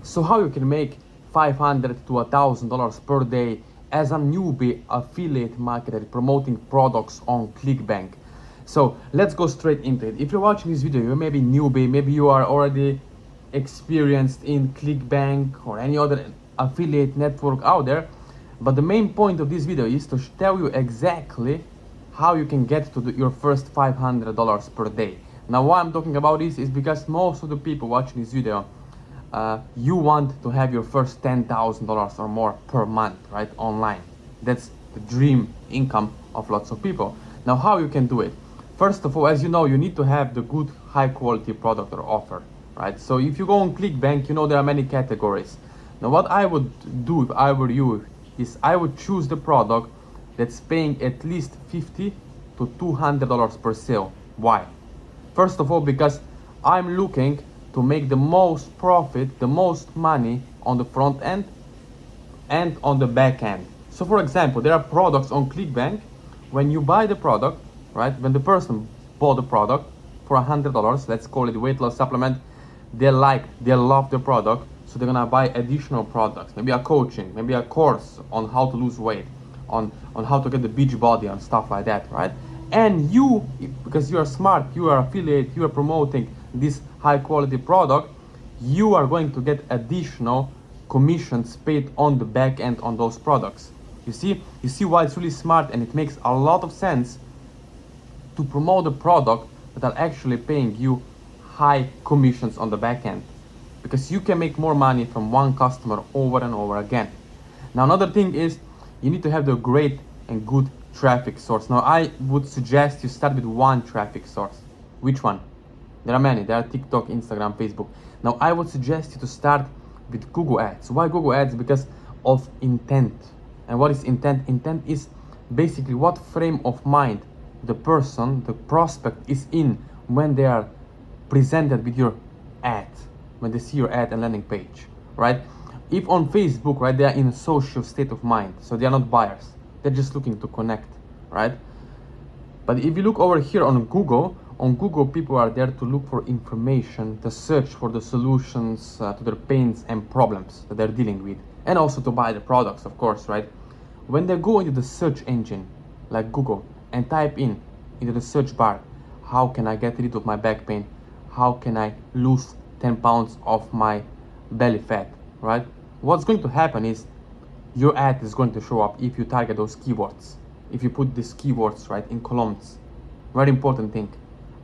So how you can make $500 to $1,000 per day as a newbie affiliate marketer promoting products on ClickBank. So let's go straight into it. If you're watching this video, you may be newbie, maybe you are already experienced in ClickBank or any other affiliate network out there. But the main point of this video is to tell you exactly how you can get to your first $500 per day. Now why I'm talking about this is because most of the people watching this video, you want to have your first $10,000 or more per month, right, online. That's the dream income of lots of people. Now how you can do it? First of all, as you know, you need to have the good high quality product or offer, right? So if you go on ClickBank, you know there are many categories. Now what I would do if I were you is I would choose the product that's paying at least $50 to $200 per sale. Why? First of all, because I'm looking to make the most profit, the most money on the front end and on the back end. So for example, there are products on ClickBank. When you buy the product, right, when the person bought the product for $100, let's call it weight loss supplement, they love the product, so they're gonna buy additional products, maybe a coaching, maybe a course on how to lose weight, on how to get the beach body and stuff like that, right? And you, because you are smart, you are affiliate, you are promoting this high quality product, you are going to get additional commissions paid on the back end on those products. You see why it's really smart, and it makes a lot of sense to promote a product that are actually paying you high commissions on the back end, because you can make more money from one customer over and over again. Now another thing is you need to have the great and good traffic source. Now I would suggest you start with one traffic source. Which one? There are many. There are TikTok, Instagram, Facebook. Now I would suggest you to start with Google Ads. Why Google Ads? Because of intent. And what is intent? Intent is basically what frame of mind the person, the prospect, is in when they are presented with your ad, when they see your ad and landing page, right? If on Facebook, right, they are in a social state of mind, so they are not buyers, they're just looking to connect, right? But if you look over here on Google people are there to look for information, to search for the solutions to their pains and problems that they're dealing with, and also to buy the products, of course, right? When they go into the search engine like Google and type in into the search bar, how can I get rid of my back pain? How can I lose 10 pounds of my belly fat, right? What's going to happen is your ad is going to show up if you target those keywords. If you put these keywords, right, in columns. Very important thing,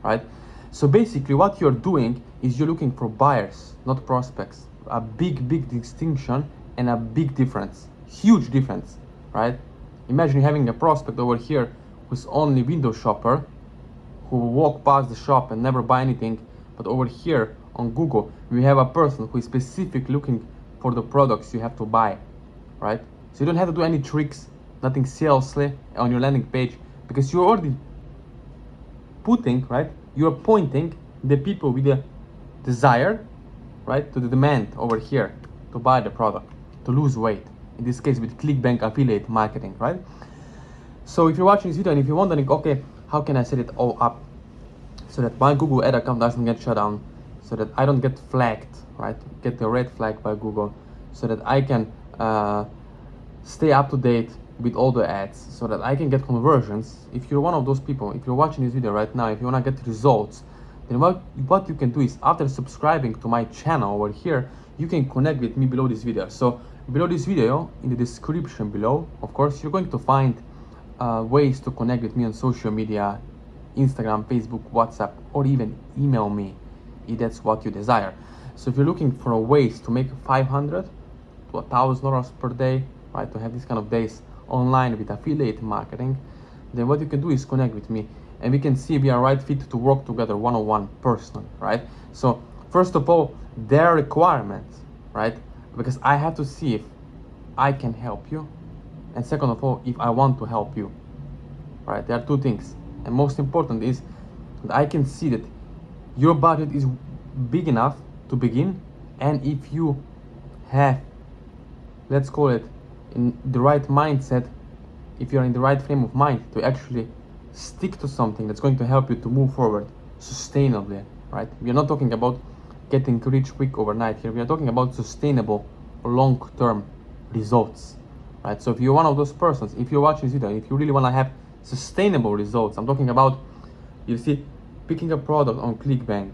right? So basically what you're doing is you're looking for buyers, not prospects. A big distinction and a big difference, huge difference, right? Imagine having a prospect over here who's only window shopper, who walk past the shop and never buy anything. But over here on Google, we have a person who is specifically looking for the products you have to buy, right? So you don't have to do any tricks, nothing salesy on your landing page, because you're already putting, right? You're pointing the people with the desire, right, to the demand over here to buy the product, to lose weight. In this case with ClickBank affiliate marketing, right? So if you're watching this video and if you're wondering, okay, how can I set it all up so that my Google ad account doesn't get shut down, so that I don't get flagged, right? Get the red flag by Google, so that I can stay up to date with all the ads, so that I can get conversions. If you're one of those people, if you're watching this video right now, if you want to get results, then what you can do is, after subscribing to my channel over here, you can connect with me below this video. So below this video, in the description below, of course, you're going to find ways to connect with me on social media, Instagram, Facebook, WhatsApp, or even email me if that's what you desire. So if you're looking for ways to make $500 to $1,000 per day, right, to have these kind of days online with affiliate marketing, then what you can do is connect with me, and we can see if we are right fit to work together one-on-one personally, right? So first of all, there are requirements, right? Because I have to see if I can help you, and second of all, if I want to help you, right? There are two things, and most important is that I can see that your budget is big enough to begin, and if you have, let's call it, in the right mindset, if you're in the right frame of mind to actually stick to something that's going to help you to move forward sustainably, right? We're not talking about getting rich quick overnight. Here we are talking about sustainable long-term results, right? So if you're one of those persons, if you're watching this video, if you really want to have sustainable results, I'm talking about, you see, picking a product on ClickBank,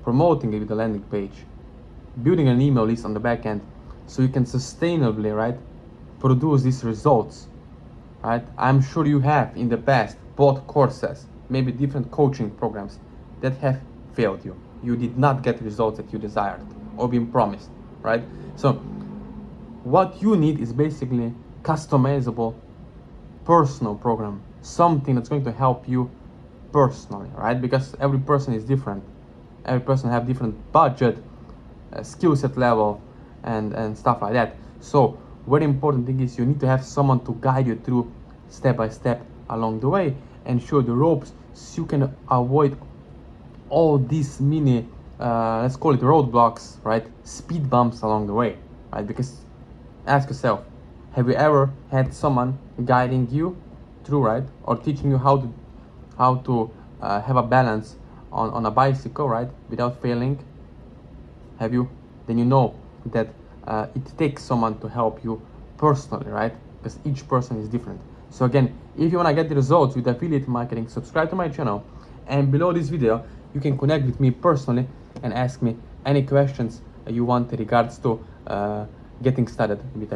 promoting it with a landing page, building an email list on the back end, so you can sustainably, right, produce these results, right? I'm sure you have in the past bought courses, maybe different coaching programs that have failed you. You did not get results that you desired or been promised, right? So what you need is basically customizable personal program, something that's going to help you personally, right? Because every person is different. Every person have different budget, skill set level, and stuff like that. So very important thing is you need to have someone to guide you through step by step along the way and show the ropes, so you can avoid all these mini let's call it roadblocks, right, speed bumps along the way, right? Because ask yourself, have you ever had someone guiding you through, right, or teaching you how to have a balance on a bicycle, right, without failing? Have you? Then you know that it takes someone to help you personally, right? Because each person is different. So again, if you want to get the results with affiliate marketing, subscribe to my channel, and below this video you can connect with me personally and ask me any questions you want in regards to getting started with